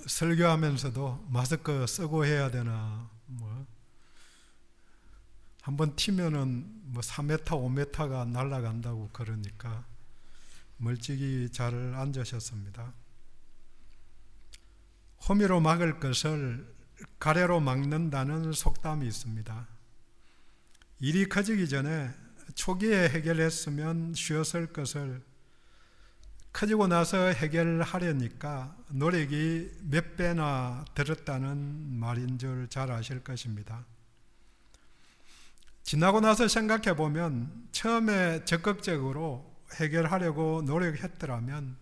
설교하면서도 마스크 쓰고 해야 되나, 한번 튀면은 3m, 5m가 날아간다고 그러니까 멀찍이 잘 앉으셨습니다. 호미로 막을 것을 가래로 막는다는 속담이 있습니다. 일이 커지기 전에 초기에 해결했으면 쉬웠을 것을 커지고 나서 해결하려니까 노력이 몇 배나 들었다는 말인 줄 잘 아실 것입니다. 지나고 나서 생각해 보면 처음에 적극적으로 해결하려고 노력했더라면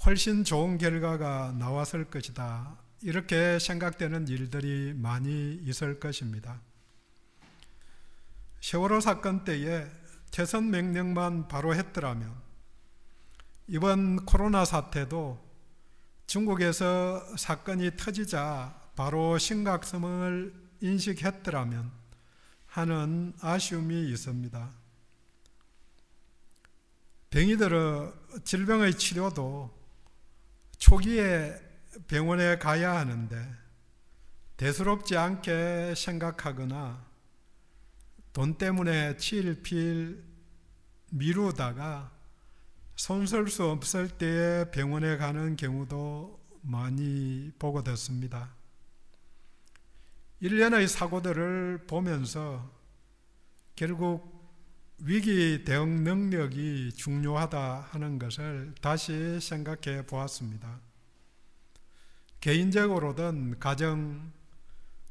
훨씬 좋은 결과가 나왔을 것이다. 이렇게 생각되는 일들이 많이 있을 것입니다. 세월호 사건 때에 퇴선 명령만 바로 했더라면 이번 코로나 사태도 중국에서 사건이 터지자 바로 심각성을 인식했더라면 하는 아쉬움이 있습니다. 병이 들어 질병의 치료도 초기에 병원에 가야 하는데 대수롭지 않게 생각하거나 돈 때문에 치일피일 미루다가 손쓸 수 없을 때에 병원에 가는 경우도 많이 보고됐습니다. 일련의 사고들을 보면서 결국 위기 대응 능력이 중요하다 하는 것을 다시 생각해 보았습니다. 개인적으로든 가정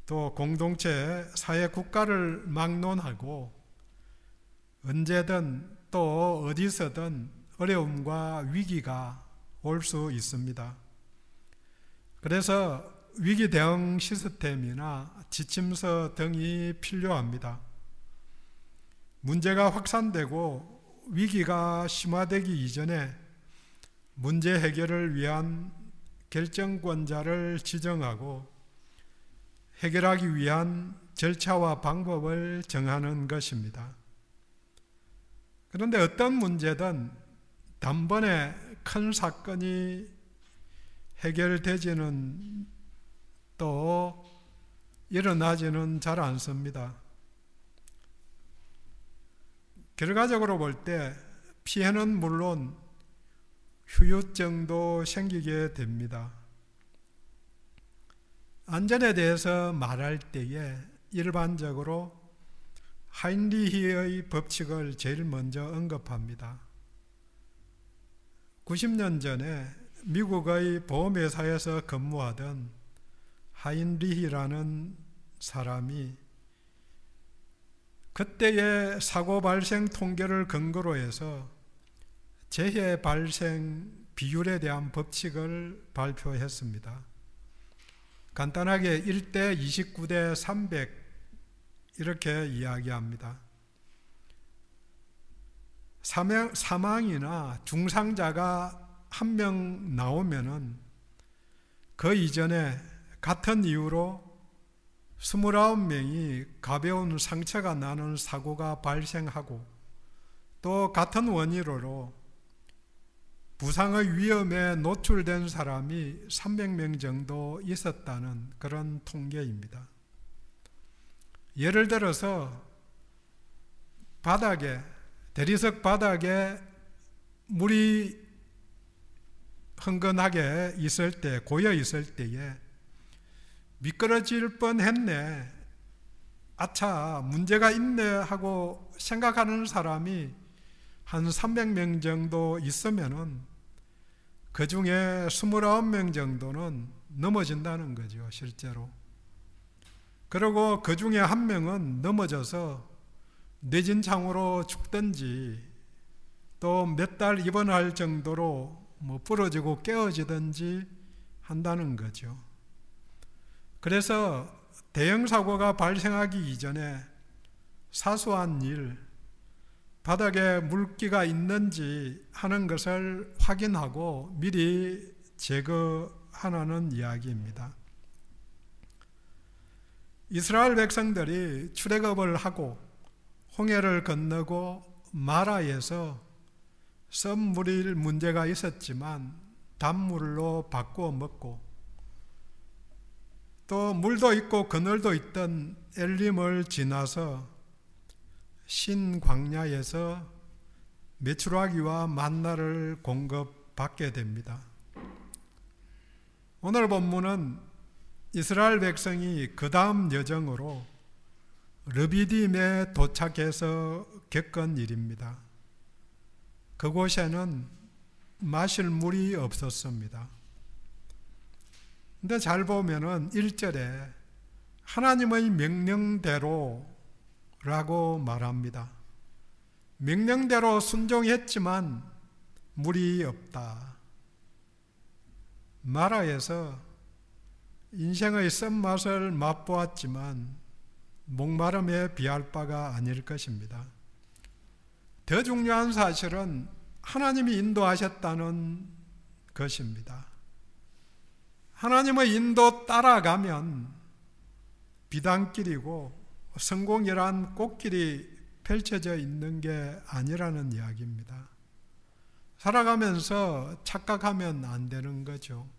또 공동체, 사회, 국가를 막론하고 언제든 또 어디서든 어려움과 위기가 올 수 있습니다. 그래서 위기 대응 시스템이나 지침서 등이 필요합니다. 문제가 확산되고 위기가 심화되기 이전에 문제 해결을 위한 결정권자를 지정하고 해결하기 위한 절차와 방법을 정하는 것입니다. 그런데 어떤 문제든 단번에 큰 사건이 해결되지는 또 일어나지는 잘 않습니다. 결과적으로 볼 때 피해는 물론 후유증도 생기게 됩니다. 안전에 대해서 말할 때에 일반적으로 하인리히의 법칙을 제일 먼저 언급합니다. 90년 전에 미국의 보험회사에서 근무하던 하인리히라는 사람이 그때의 사고 발생 통계를 근거로 해서 재해 발생 비율에 대한 법칙을 발표했습니다. 간단하게 1대 29대 300 이렇게 이야기합니다. 사망이나 중상자가 한 명 나오면은 그 이전에 같은 이유로 29명이 가벼운 상처가 나는 사고가 발생하고 또 같은 원인으로 부상의 위험에 노출된 사람이 300명 정도 있었다는 그런 통계입니다. 예를 들어서 대리석 바닥에 물이 흥건하게 있을 때, 고여 있을 때에 미끄러질 뻔했네, 아차 문제가 있네 하고 생각하는 사람이 한 300명 정도 있으면은 그 중에 29명 정도는 넘어진다는 거죠, 실제로. 그리고 그 중에 한 명은 넘어져서 뇌진창으로 죽든지 또 몇 달 입원할 정도로 부러지고 깨어지든지 한다는 거죠. 그래서 대형 사고가 발생하기 이전에 사소한 일, 바닥에 물기가 있는지 하는 것을 확인하고 미리 제거하라는 이야기입니다. 이스라엘 백성들이 출애굽을 하고 홍해를 건너고 마라에서 썸물일 문제가 있었지만 단물로 바꾸어 먹고 또 물도 있고 그늘도 있던 엘림을 지나서 신광야에서 메추라기와 만나를 공급받게 됩니다. 오늘 본문은 이스라엘 백성이 그 다음 여정으로 르비딤에 도착해서 겪은 일입니다. 그곳에는 마실 물이 없었습니다. 근데 잘 보면은 1절에 하나님의 명령대로 라고 말합니다. 명령대로 순종했지만 물이 없다. 마라에서 인생의 쓴맛을 맛보았지만 목마름에 비할 바가 아닐 것입니다. 더 중요한 사실은 하나님이 인도하셨다는 것입니다. 하나님의 인도 따라가면 비단길이고 성공이란 꽃길이 펼쳐져 있는 게 아니라는 이야기입니다. 살아가면서 착각하면 안 되는 거죠.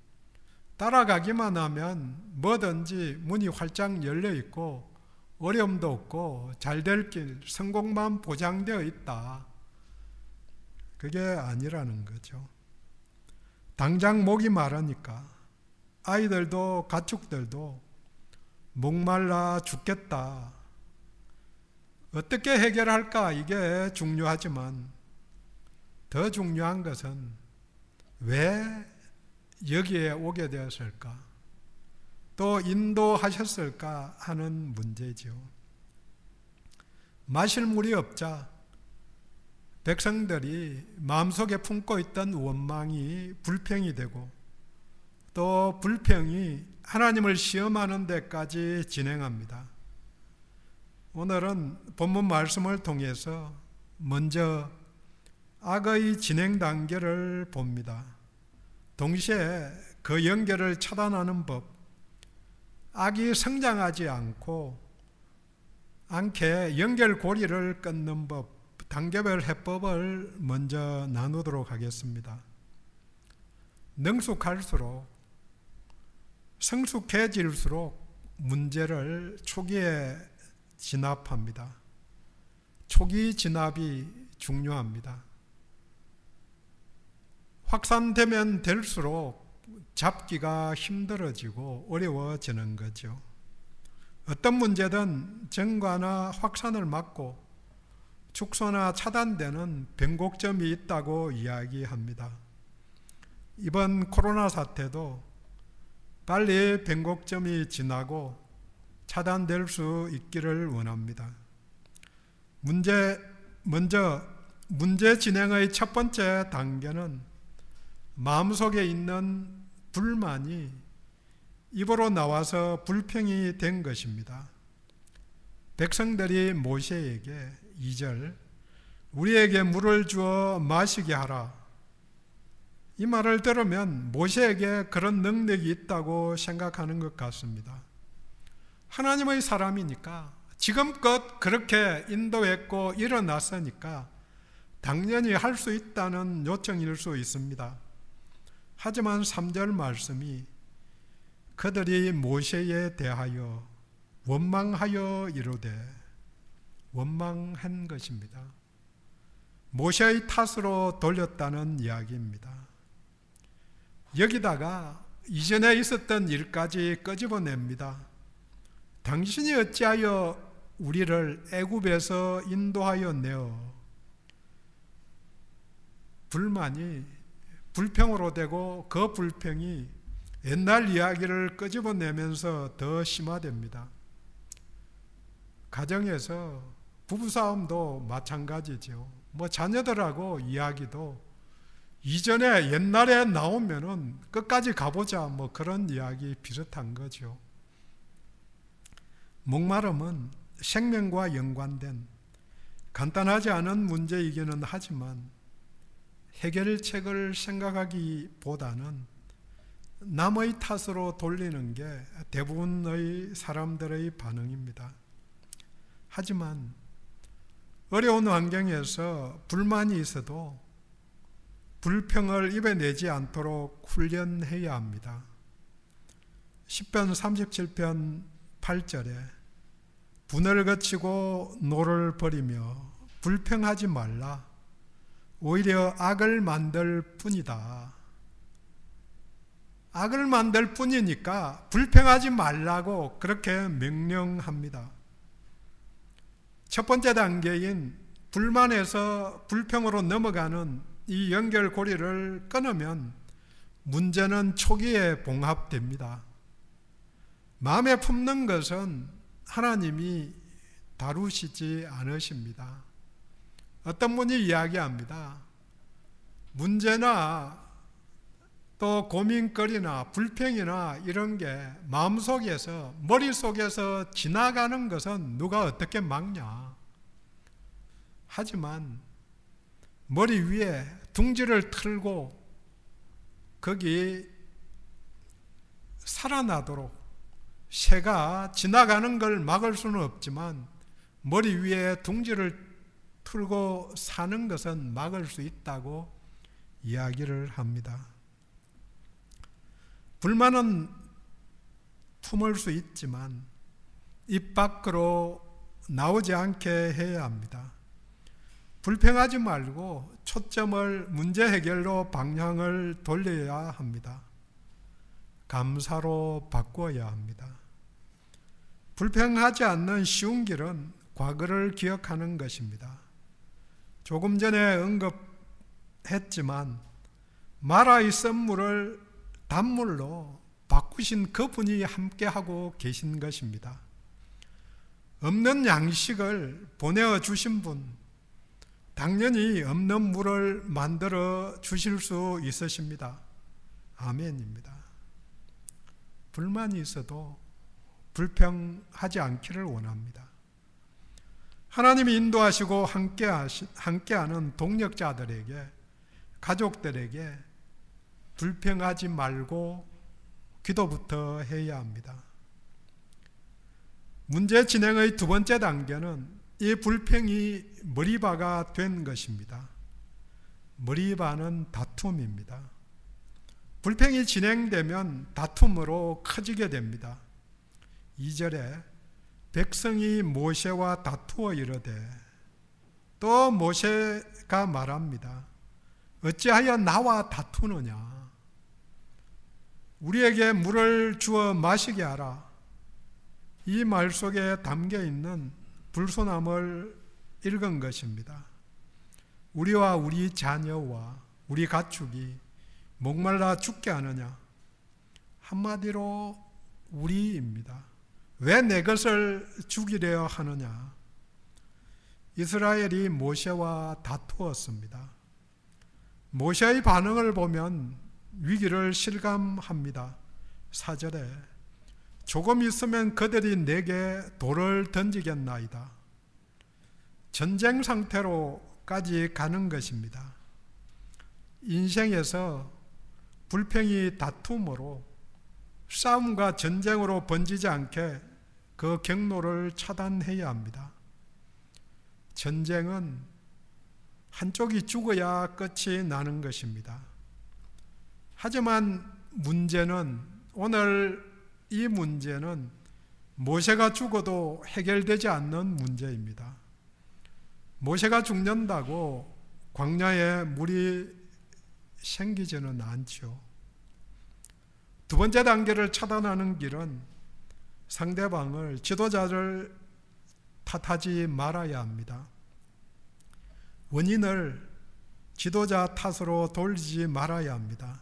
따라가기만 하면 뭐든지 문이 활짝 열려 있고 어려움도 없고 잘될 길, 성공만 보장되어 있다. 그게 아니라는 거죠. 당장 목이 마르니까 아이들도 가축들도 목말라 죽겠다. 어떻게 해결할까? 이게 중요하지만 더 중요한 것은 왜 여기에 오게 되었을까? 또 인도하셨을까 하는 문제죠. 마실 물이 없자 백성들이 마음속에 품고 있던 원망이 불평이 되고 또 불평이 하나님을 시험하는 데까지 진행합니다. 오늘은 본문 말씀을 통해서 먼저 악의 진행 단계를 봅니다. 동시에 그 연결을 차단하는 법, 악이 성장하지 않게 연결고리를 끊는 법, 단계별 해법을 먼저 나누도록 하겠습니다. 능숙할수록, 성숙해질수록 문제를 초기에 진압합니다. 초기 진압이 중요합니다. 확산되면 될수록 잡기가 힘들어지고 어려워지는 거죠. 어떤 문제든 전과나 확산을 막고 축소나 차단되는 변곡점이 있다고 이야기합니다. 이번 코로나 사태도 빨리 변곡점이 지나고 차단될 수 있기를 원합니다. 먼저 문제 진행의 첫 번째 단계는 마음속에 있는 불만이 입으로 나와서 불평이 된 것입니다. 백성들이 모세에게 2절 우리에게 물을 주어 마시게 하라. 이 말을 들으면 모세에게 그런 능력이 있다고 생각하는 것 같습니다. 하나님의 사람이니까 지금껏 그렇게 인도했고 일어났으니까 당연히 할 수 있다는 요청일 수 있습니다. 하지만 3절 말씀이 그들이 모세에 대하여 원망하여 이르되 원망한 것입니다. 모세의 탓으로 돌렸다는 이야기입니다. 여기다가 이전에 있었던 일까지 끄집어냅니다. 당신이 어찌하여 우리를 애굽에서 인도하여 내어 불만이 불평으로 되고 그 불평이 옛날 이야기를 끄집어내면서 더 심화됩니다. 가정에서 부부싸움도 마찬가지죠. 자녀들하고 이야기도 이전에 옛날에 나오면은 끝까지 가보자 그런 이야기 비슷한 거죠. 목마름은 생명과 연관된 간단하지 않은 문제이기는 하지만 해결책을 생각하기보다는 남의 탓으로 돌리는 게 대부분의 사람들의 반응입니다. 하지만 어려운 환경에서 불만이 있어도 불평을 입에 내지 않도록 훈련해야 합니다. 시편 37편 8절에 분을 거치고 노를 버리며 불평하지 말라. 오히려 악을 만들 뿐이다. 악을 만들 뿐이니까 불평하지 말라고 그렇게 명령합니다. 첫 번째 단계인 불만에서 불평으로 넘어가는 이 연결고리를 끊으면 문제는 초기에 봉합됩니다. 마음에 품는 것은 하나님이 다루시지 않으십니다. 어떤 분이 이야기합니다. 문제나 또 고민거리나 불평이나 이런 게 마음속에서, 머릿속에서 지나가는 것은 누가 어떻게 막냐. 하지만 머리 위에 둥지를 틀고 거기 살아나도록, 새가 지나가는 걸 막을 수는 없지만 머리 위에 둥지를 틀고 사는 것은 막을 수 있다고 이야기를 합니다. 불만은 품을 수 있지만 입 밖으로 나오지 않게 해야 합니다. 불평하지 말고 초점을 문제 해결로 방향을 돌려야 합니다. 감사로 바꿔야 합니다. 불평하지 않는 쉬운 길은 과거를 기억하는 것입니다. 조금 전에 언급했지만 마라의 썬물을 단물로 바꾸신 그분이 함께하고 계신 것입니다. 없는 양식을 보내주신 분, 당연히 없는 물을 만들어 주실 수 있으십니다. 아멘입니다. 불만이 있어도 불평하지 않기를 원합니다. 하나님이 인도하시고 함께하는 동역자들에게, 가족들에게 불평하지 말고 기도부터 해야 합니다. 문제 진행의 두 번째 단계는 이 불평이 머리바가 된 것입니다. 머리바는 다툼입니다. 불평이 진행되면 다툼으로 커지게 됩니다. 2절에 백성이 모세와 다투어 이르되, 또 모세가 말합니다. 어찌하여 나와 다투느냐? 우리에게 물을 주어 마시게 하라. 이 말 속에 담겨 있는 불손함을 읽은 것입니다. 우리와 우리 자녀와 우리 가축이 목말라 죽게 하느냐? 한마디로 우리입니다. 왜 내 것을 죽이려 하느냐? 이스라엘이 모세와 다투었습니다. 모세의 반응을 보면 위기를 실감합니다. 4절에 조금 있으면 그들이 내게 돌을 던지겠나이다. 전쟁 상태로까지 가는 것입니다. 인생에서 불평이 다툼으로, 싸움과 전쟁으로 번지지 않게 그 경로를 차단해야 합니다. 전쟁은 한쪽이 죽어야 끝이 나는 것입니다. 하지만 오늘 이 문제는 모세가 죽어도 해결되지 않는 문제입니다. 모세가 죽는다고 광야에 물이 생기지는 않죠. 두 번째 단계를 차단하는 길은 상대방을, 지도자를 탓하지 말아야 합니다. 원인을 지도자 탓으로 돌리지 말아야 합니다.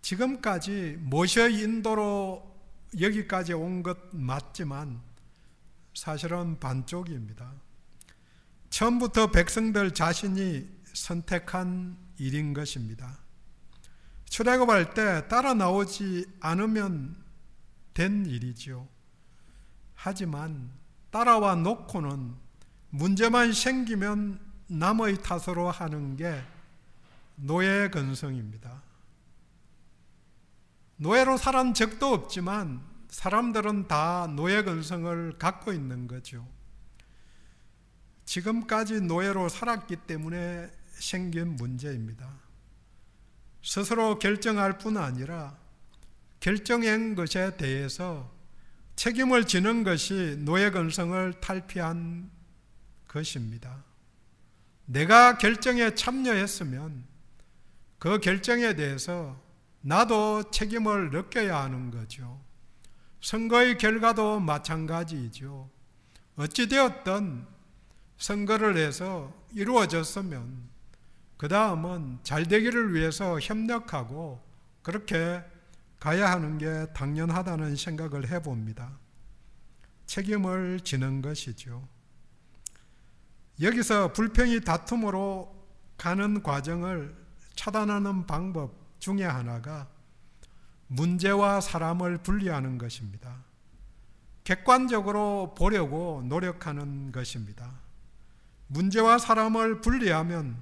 지금까지 모세의 인도로 여기까지 온 것 맞지만 사실은 반쪽입니다. 처음부터 백성들 자신이 선택한 일인 것입니다. 출애굽할 때 따라 나오지 않으면 된 일이죠. 하지만 따라와 놓고는 문제만 생기면 남의 탓으로 하는 게 노예 근성입니다. 노예로 살은 적도 없지만 사람들은 다 노예 근성을 갖고 있는 거죠. 지금까지 노예로 살았기 때문에 생긴 문제입니다. 스스로 결정할 뿐 아니라 결정한 것에 대해서 책임을 지는 것이 노예 근성을 탈피한 것입니다. 내가 결정에 참여했으면 그 결정에 대해서 나도 책임을 느껴야 하는 거죠. 선거의 결과도 마찬가지이죠. 어찌되었든 선거를 해서 이루어졌으면 그 다음은 잘 되기를 위해서 협력하고 그렇게 가야 하는 게 당연하다는 생각을 해봅니다. 책임을 지는 것이죠. 여기서 불평이 다툼으로 가는 과정을 차단하는 방법 중에 하나가 문제와 사람을 분리하는 것입니다. 객관적으로 보려고 노력하는 것입니다. 문제와 사람을 분리하면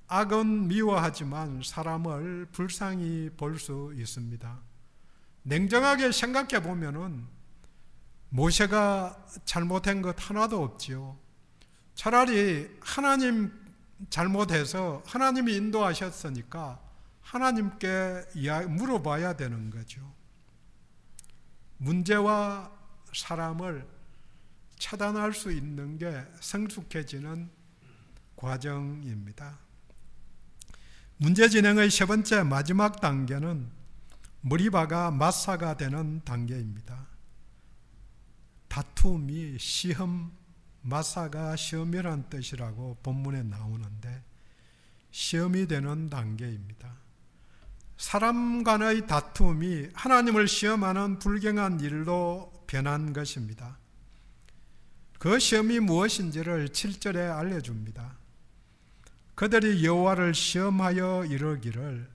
악은 미워하지만 사람을 불쌍히 볼 수 있습니다. 냉정하게 생각해 보면은 모세가 잘못한 것 하나도 없지요. 차라리 하나님 잘못해서 하나님이 인도하셨으니까 하나님께 물어봐야 되는 거죠. 문제와 사람을 차단할 수 있는 게 성숙해지는 과정입니다. 문제 진행의 세 번째 마지막 단계는 머리바가 마사가 되는 단계입니다. 다툼이 시험, 마사가 시험이란 뜻이라고 본문에 나오는데 시험이 되는 단계입니다. 사람 간의 다툼이 하나님을 시험하는 불경한 일로 변한 것입니다. 그 시험이 무엇인지를 7절에 알려줍니다. 그들이 여호와를 시험하여 이르기를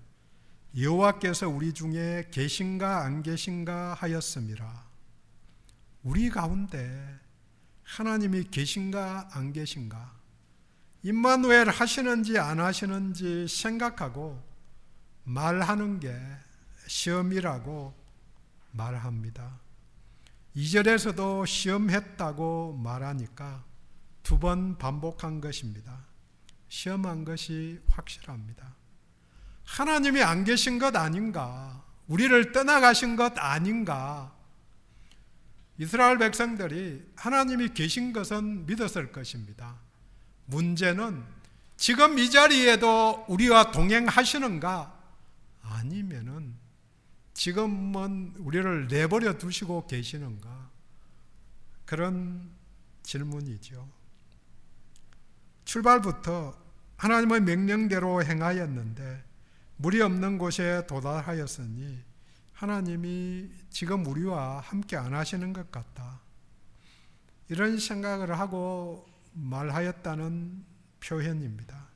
여호와께서 우리 중에 계신가 안 계신가 하였음이라. 우리 가운데 하나님이 계신가 안 계신가, 임마누엘 하시는지 안 하시는지 생각하고 말하는 게 시험이라고 말합니다. 2절에서도 시험했다고 말하니까 2번 반복한 것입니다. 시험한 것이 확실합니다. 하나님이 안 계신 것 아닌가, 우리를 떠나가신 것 아닌가. 이스라엘 백성들이 하나님이 계신 것은 믿었을 것입니다. 문제는 지금 이 자리에도 우리와 동행하시는가, 아니면은 지금은 우리를 내버려 두시고 계시는가, 그런 질문이죠. 출발부터 하나님의 명령대로 행하였는데 물이 없는 곳에 도달하였으니 하나님이 지금 우리와 함께 안 하시는 것 같다, 이런 생각을 하고 말하였다는 표현입니다.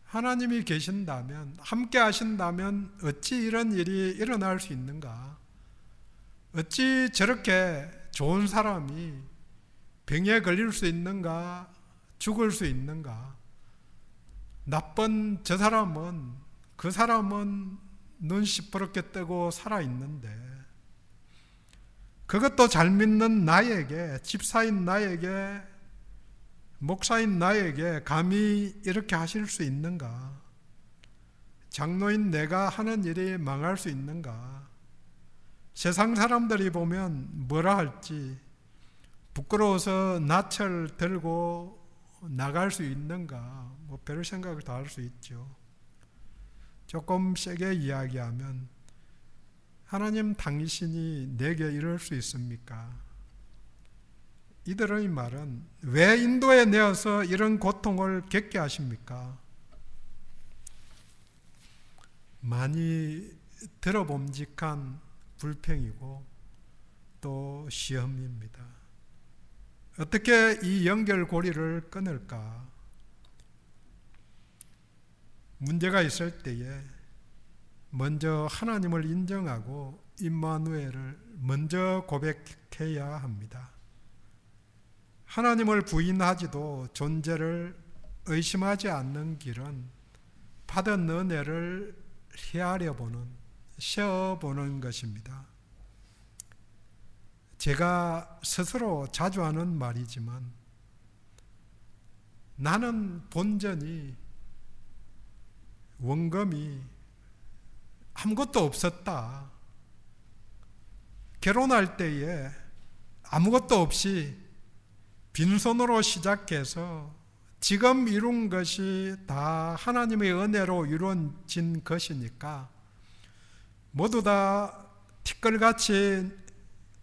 하나님이 계신다면, 함께 하신다면 어찌 이런 일이 일어날 수 있는가? 어찌 저렇게 좋은 사람이 병에 걸릴 수 있는가? 죽을 수 있는가? 나쁜 저 사람은, 그 사람은 눈 시퍼렇게 뜨고 살아있는데, 그것도 잘 믿는 나에게, 집사인 나에게, 목사인 나에게 감히 이렇게 하실 수 있는가? 장로인 내가 하는 일이 망할 수 있는가? 세상 사람들이 보면 뭐라 할지 부끄러워서 낯을 들고 나갈 수 있는가? 뭐 별 생각을 다 할 수 있죠. 조금 세게 이야기하면 하나님 당신이 내게 이럴 수 있습니까? 이들의 말은 왜 인도에 내어서 이런 고통을 겪게 하십니까? 많이 들어봄직한 불평이고 또 시험입니다. 어떻게 이 연결고리를 끊을까? 문제가 있을 때에 먼저 하나님을 인정하고 임마누엘을 먼저 고백해야 합니다. 하나님을 부인하지도 존재를 의심하지 않는 길은 받은 은혜를 헤아려보는, 세어보는 것입니다. 제가 스스로 자주 하는 말이지만 나는 본전이, 원금이 아무것도 없었다, 결혼할 때에 아무것도 없이 빈손으로 시작해서 지금 이룬 것이 다 하나님의 은혜로 이루어진 것이니까 모두 다 티끌같이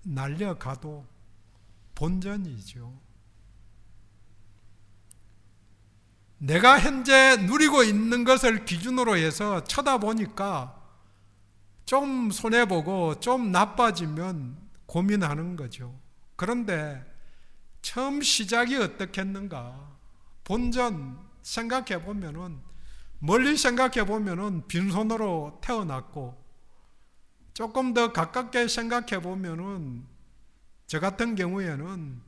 날려가도 본전이죠. 내가 현재 누리고 있는 것을 기준으로 해서 쳐다보니까 좀 손해보고 좀 나빠지면 고민하는 거죠. 그런데 처음 시작이 어떻겠는가? 본전 생각해 보면은, 멀리 생각해 보면은 빈손으로 태어났고, 조금 더 가깝게 생각해 보면은 저 같은 경우에는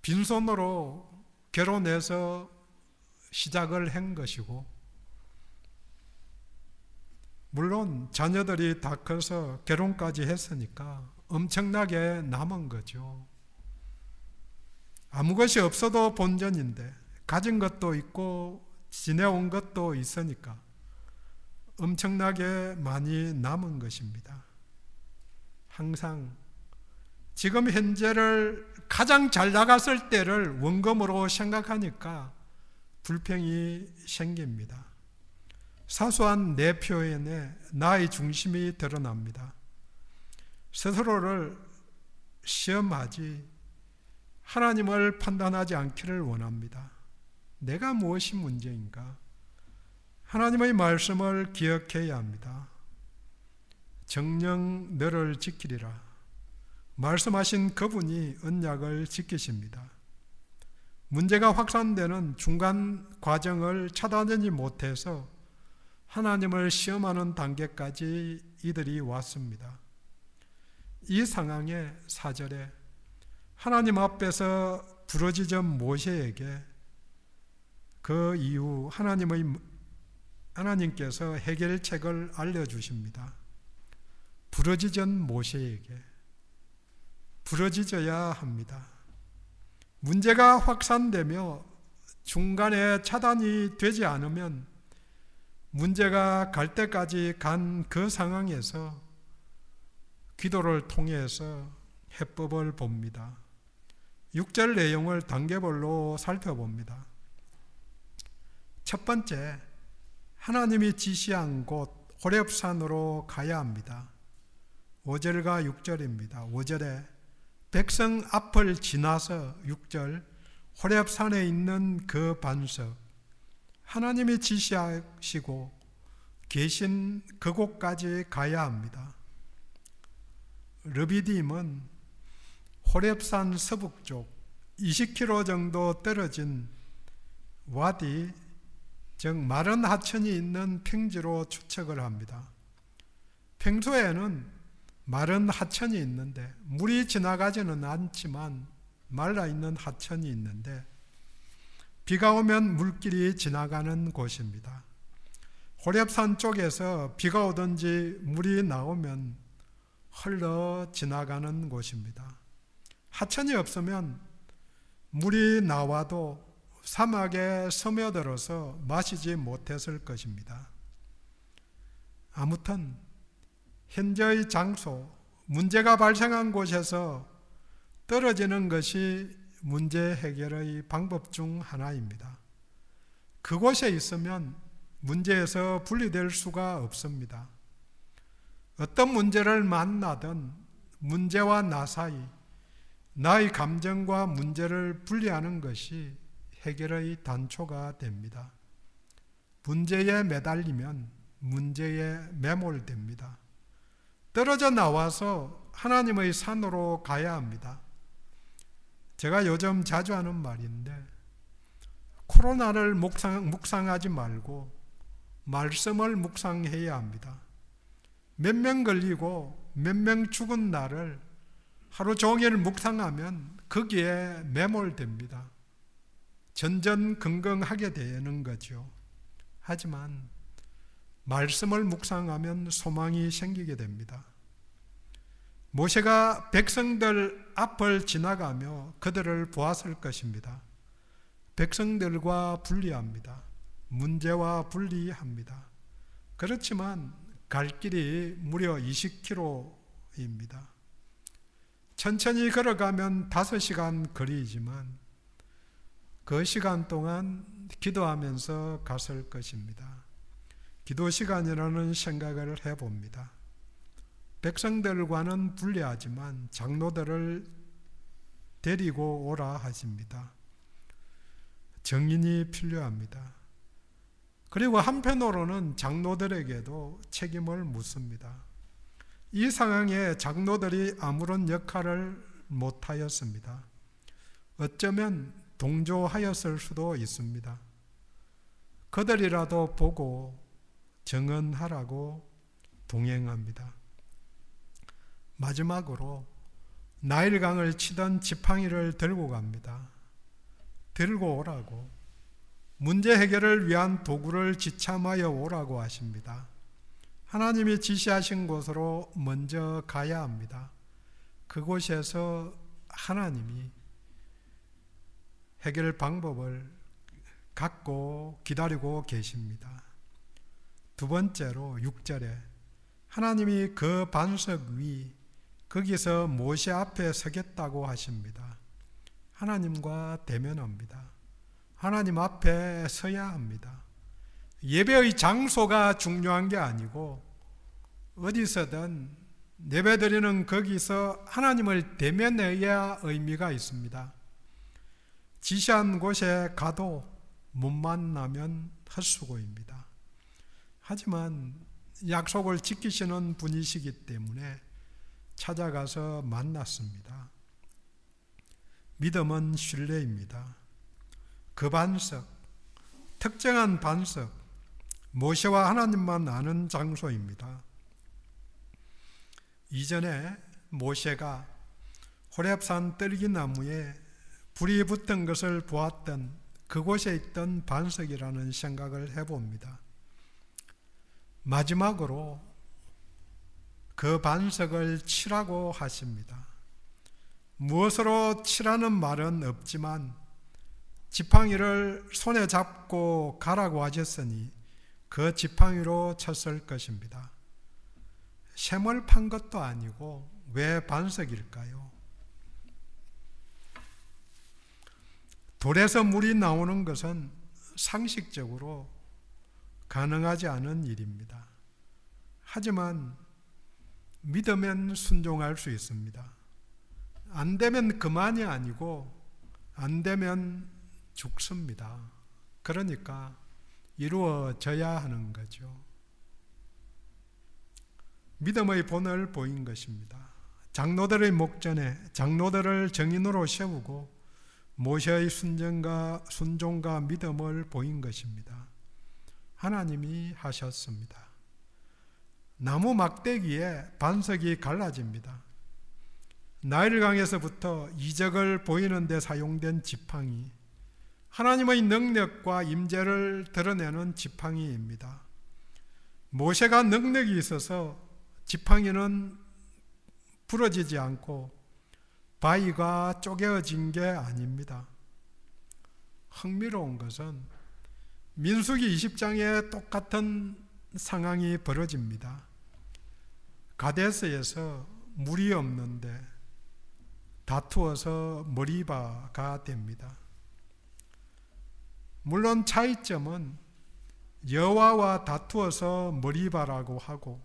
빈손으로 결혼해서 시작을 한 것이고, 물론 자녀들이 다 커서 결혼까지 했으니까 엄청나게 남은 거죠. 아무 것이 없어도 본전인데 가진 것도 있고 지내온 것도 있으니까 엄청나게 많이 남은 것입니다. 항상 지금 현재를 가장 잘 나갔을 때를 원금으로 생각하니까 불평이 생깁니다. 사소한 내 표현에 나의 중심이 드러납니다. 스스로를 시험하지 하나님을 판단하지 않기를 원합니다. 내가 무엇이 문제인가? 하나님의 말씀을 기억해야 합니다. 정녕 너를 지키리라. 말씀하신 그분이 언약을 지키십니다. 문제가 확산되는 중간 과정을 차단하지 못해서 하나님을 시험하는 단계까지 이들이 왔습니다. 이 상황에 4절에 하나님 앞에서 부르짖은 모세에게 그 이후 하나님께서 해결책을 알려주십니다. 부르짖은 모세에게 부르짖어야 합니다. 문제가 확산되며 중간에 차단이 되지 않으면 문제가 갈 때까지 간 그 상황에서 기도를 통해서 해법을 봅니다. 6절 내용을 단계별로 살펴봅니다. 첫 번째, 하나님이 지시한 곳 호렙산으로 가야 합니다. 5절과 6절입니다. 5절에 백성 앞을 지나서 6절 호렙산에 있는 그 반석, 하나님이 지시하시고 계신 그곳까지 가야 합니다. 르비딤은 호렙산 서북쪽 20km 정도 떨어진 와디, 즉 마른 하천이 있는 평지로 추측을 합니다. 평소에는 마른 하천이 있는데 물이 지나가지는 않지만 말라있는 하천이 있는데 비가 오면 물길이 지나가는 곳입니다. 호렙산 쪽에서 비가 오든지 물이 나오면 흘러 지나가는 곳입니다. 하천이 없으면 물이 나와도 사막에 스며들어서 마시지 못했을 것입니다. 아무튼 현재의 장소, 문제가 발생한 곳에서 떨어지는 것이 문제 해결의 방법 중 하나입니다. 그곳에 있으면 문제에서 분리될 수가 없습니다. 어떤 문제를 만나든 문제와 나 사이, 나의 감정과 문제를 분리하는 것이 해결의 단초가 됩니다. 문제에 매달리면 문제에 매몰됩니다. 떨어져 나와서 하나님의 산으로 가야 합니다. 제가 요즘 자주 하는 말인데, 코로나를 묵상하지 말고 말씀을 묵상해야 합니다. 몇 명 걸리고 몇 명 죽은 날을 하루 종일 묵상하면 거기에 매몰됩니다. 전전긍긍하게 되는 거죠. 하지만 말씀을 묵상하면 소망이 생기게 됩니다. 모세가 백성들 앞을 지나가며 그들을 보았을 것입니다. 백성들과 분리합니다. 문제와 분리합니다. 그렇지만 갈 길이 무려 20km입니다. 천천히 걸어가면 5시간 거리이지만 그 시간 동안 기도하면서 갔을 것입니다. 기도 시간이라는 생각을 해봅니다. 백성들과는 불리하지만 장로들을 데리고 오라 하십니다. 정인이 필요합니다. 그리고 한편으로는 장로들에게도 책임을 묻습니다. 이 상황에 장로들이 아무런 역할을 못하였습니다. 어쩌면 동조하였을 수도 있습니다. 그들이라도 보고 정언하라고 동행합니다. 마지막으로 나일강을 치던 지팡이를 들고 갑니다. 들고 오라고, 문제 해결을 위한 도구를 지참하여 오라고 하십니다. 하나님이 지시하신 곳으로 먼저 가야 합니다. 그곳에서 하나님이 해결 방법을 갖고 기다리고 계십니다. 두 번째로 6절에 하나님이 그 반석 위 거기서 모세 앞에 서겠다고 하십니다. 하나님과 대면합니다. 하나님 앞에 서야 합니다. 예배의 장소가 중요한 게 아니고 어디서든 예배드리는 거기서 하나님을 대면해야 의미가 있습니다. 지시한 곳에 가도 못 만나면 헛수고입니다. 하지만 약속을 지키시는 분이시기 때문에 찾아가서 만났습니다. 믿음은 신뢰입니다. 그 반석, 특정한 반석, 모세와 하나님만 아는 장소입니다. 이전에 모세가 호렙산 떨기나무에 불이 붙은 것을 보았던 그곳에 있던 반석이라는 생각을 해봅니다. 마지막으로 그 반석을 치라고 하십니다. 무엇으로 치라는 말은 없지만 지팡이를 손에 잡고 가라고 하셨으니 그 지팡이로 쳤을 것입니다. 샘을 판 것도 아니고 왜 반석일까요? 돌에서 물이 나오는 것은 상식적으로 가능하지 않은 일입니다. 하지만 믿으면 순종할 수 있습니다. 안 되면 그만이 아니고 안 되면 죽습니다. 그러니까 이루어져야 하는 거죠. 믿음의 본을 보인 것입니다. 장로들의 목전에 장로들을 정인으로 세우고 모세의 순종과 믿음을 보인 것입니다. 하나님이 하셨습니다. 나무 막대기에 반석이 갈라집니다. 나일강에서부터 이적을 보이는 데 사용된 지팡이, 하나님의 능력과 임재를 드러내는 지팡이입니다. 모세가 능력이 있어서 지팡이는 부러지지 않고 바위가 쪼개어진 게 아닙니다. 흥미로운 것은 민수기 20장에 똑같은 상황이 벌어집니다. 가데스에서 물이 없는데 다투어서 머리바가 됩니다. 물론 차이점은 여호와와 다투어서 머리바라고 하고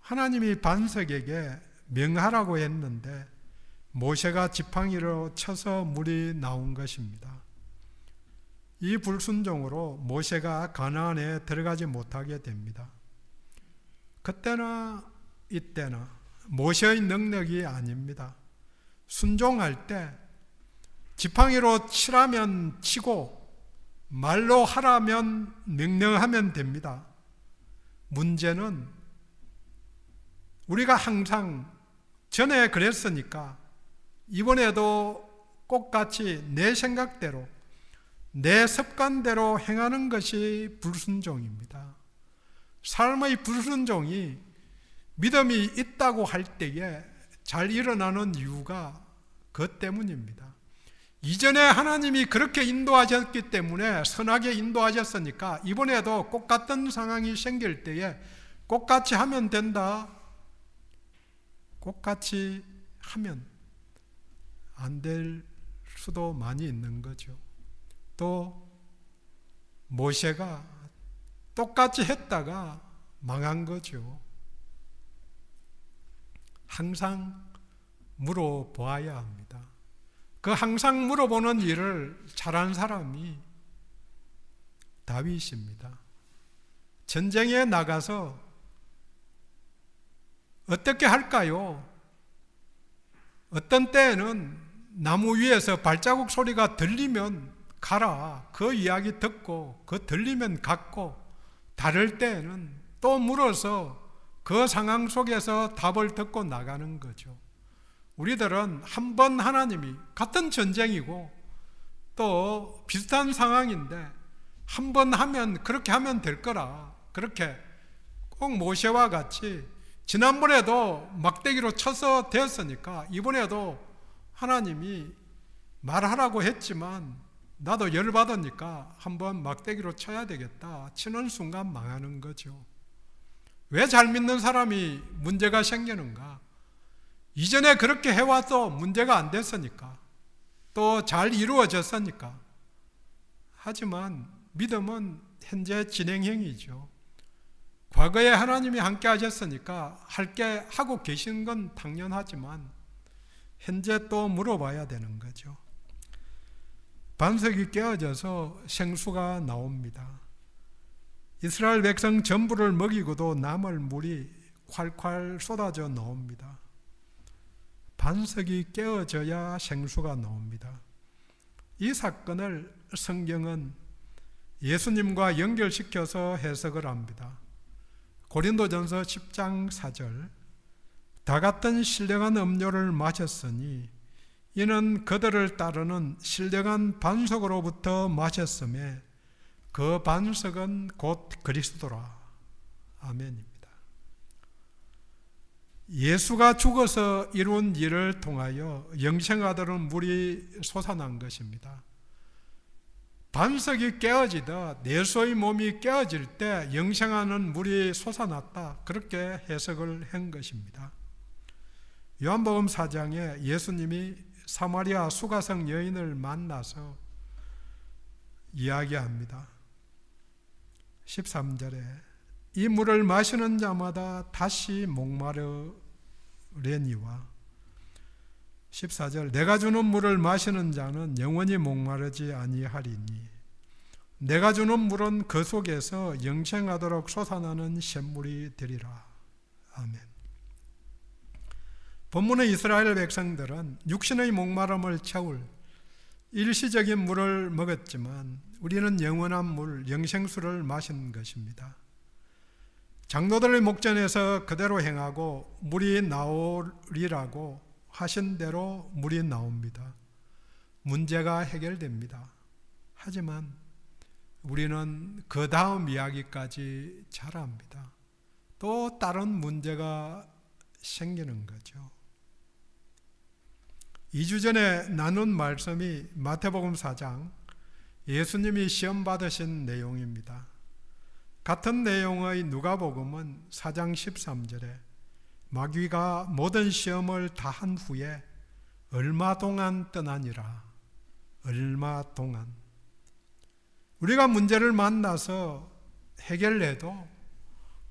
하나님이 반석에게 명하라고 했는데 모세가 지팡이로 쳐서 물이 나온 것입니다. 이 불순종으로 모세가 가나안에 들어가지 못하게 됩니다. 그때나 이때나 모세의 능력이 아닙니다. 순종할 때 지팡이로 치라면 치고 말로 하라면 명령하면 됩니다. 문제는 우리가 항상 전에 그랬으니까 이번에도 똑같이 내 생각대로 내 습관대로 행하는 것이 불순종입니다. 삶의 불순종이 믿음이 있다고 할 때에 잘 일어나는 이유가 그것 때문입니다. 이전에 하나님이 그렇게 인도하셨기 때문에 선하게 인도하셨으니까 이번에도 똑같은 상황이 생길 때에 똑같이 하면 된다. 똑같이 하면 안 될 수도 많이 있는 거죠. 또 모세가 똑같이 했다가 망한 거죠. 항상 물어보아야 합니다. 그 항상 물어보는 일을 잘한 사람이 다윗입니다. 전쟁에 나가서 어떻게 할까요? 어떤 때에는 나무 위에서 발자국 소리가 들리면 가라. 그 이야기 듣고 그 들리면 갔고, 다를 때에는 또 물어서 그 상황 속에서 답을 듣고 나가는 거죠. 우리들은 한 번 하나님이 같은 전쟁이고 또 비슷한 상황인데 한 번 하면 그렇게 하면 될 거라, 그렇게 꼭 모세와 같이 지난번에도 막대기로 쳐서 됐으니까 이번에도 하나님이 말하라고 했지만 나도 열받으니까 한번 막대기로 쳐야 되겠다 치는 순간 망하는 거죠. 왜 잘 믿는 사람이 문제가 생기는가? 이전에 그렇게 해와도 문제가 안 됐으니까, 또 잘 이루어졌으니까. 하지만 믿음은 현재 진행형이죠. 과거에 하나님이 함께 하셨으니까 할게 하고 계신 건 당연하지만 현재 또 물어봐야 되는 거죠. 반석이 깨어져서 생수가 나옵니다. 이스라엘 백성 전부를 먹이고도 남을 물이 콸콸 쏟아져 나옵니다. 반석이 깨어져야 생수가 나옵니다. 이 사건을 성경은 예수님과 연결시켜서 해석을 합니다. 고린도전서 10장 4절, 다 같은 신령한 음료를 마셨으니 이는 그들을 따르는 신령한 반석으로부터 마셨음에 그 반석은 곧 그리스도라. 아멘입니다. 예수가 죽어서 이룬 일을 통하여 영생하도록 물이 솟아난 것입니다. 반석이 깨어지듯 예수의 몸이 깨어질 때 영생하는 물이 솟아났다, 그렇게 해석을 한 것입니다. 요한복음 4장에 예수님이 사마리아 수가성 여인을 만나서 이야기합니다. 13절에 이 물을 마시는 자마다 다시 목마르려니와, 14절 내가 주는 물을 마시는 자는 영원히 목마르지 아니하리니 내가 주는 물은 그 속에서 영생하도록 솟아나는 샘물이 되리라. 아멘. 본문의 이스라엘 백성들은 육신의 목마름을 채울 일시적인 물을 먹었지만 우리는 영원한 물, 영생수를 마신 것입니다. 장로들의 목전에서 그대로 행하고 물이 나오리라고 하신 대로 물이 나옵니다. 문제가 해결됩니다. 하지만 우리는 그 다음 이야기까지 잘 압니다. 또 다른 문제가 생기는 거죠. 2주 전에 나눈 말씀이 마태복음 4장, 예수님이 시험 받으신 내용입니다. 같은 내용의 누가복음은 4장 13절에 마귀가 모든 시험을 다 한 후에 얼마 동안 떠나니라. 얼마 동안. 우리가 문제를 만나서 해결해도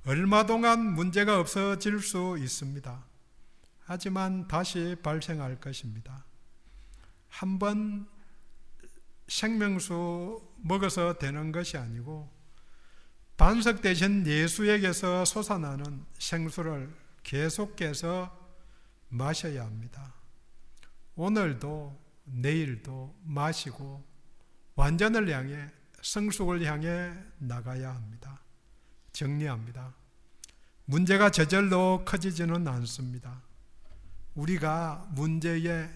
얼마 동안 문제가 없어질 수 있습니다. 하지만 다시 발생할 것입니다. 한번 생명수 먹어서 되는 것이 아니고 반석 대신 예수에게서 솟아나는 생수를 계속해서 마셔야 합니다. 오늘도 내일도 마시고 완전을 향해, 성숙을 향해 나가야 합니다. 정리합니다. 문제가 저절로 커지지는 않습니다. 우리가 문제에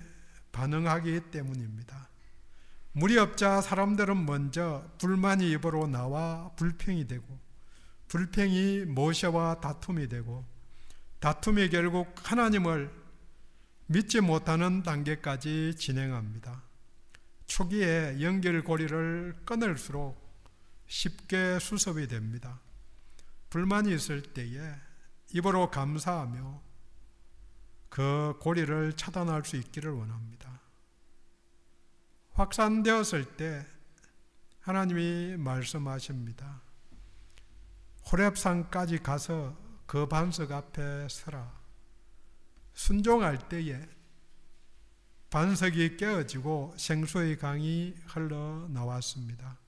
반응하기 때문입니다. 물이 없자 사람들은 먼저 불만이 입으로 나와 불평이 되고, 불평이 모세와 다툼이 되고, 다툼이 결국 하나님을 믿지 못하는 단계까지 진행합니다. 초기에 연결고리를 끊을수록 쉽게 수습이 됩니다. 불만이 있을 때에 입으로 감사하며 그 고리를 차단할 수 있기를 원합니다. 확산되었을 때 하나님이 말씀하십니다. 호렙산까지 가서 그 반석 앞에 서라. 순종할 때에 반석이 깨어지고 생수의 강이 흘러나왔습니다.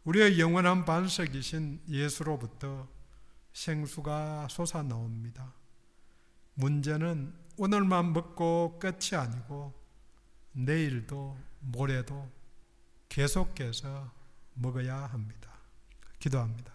우리의 영원한 반석이신 예수로부터 생수가 솟아나옵니다. 문제는 오늘만 먹고 끝이 아니고 내일도 모레도 계속해서 먹어야 합니다. 기도합니다.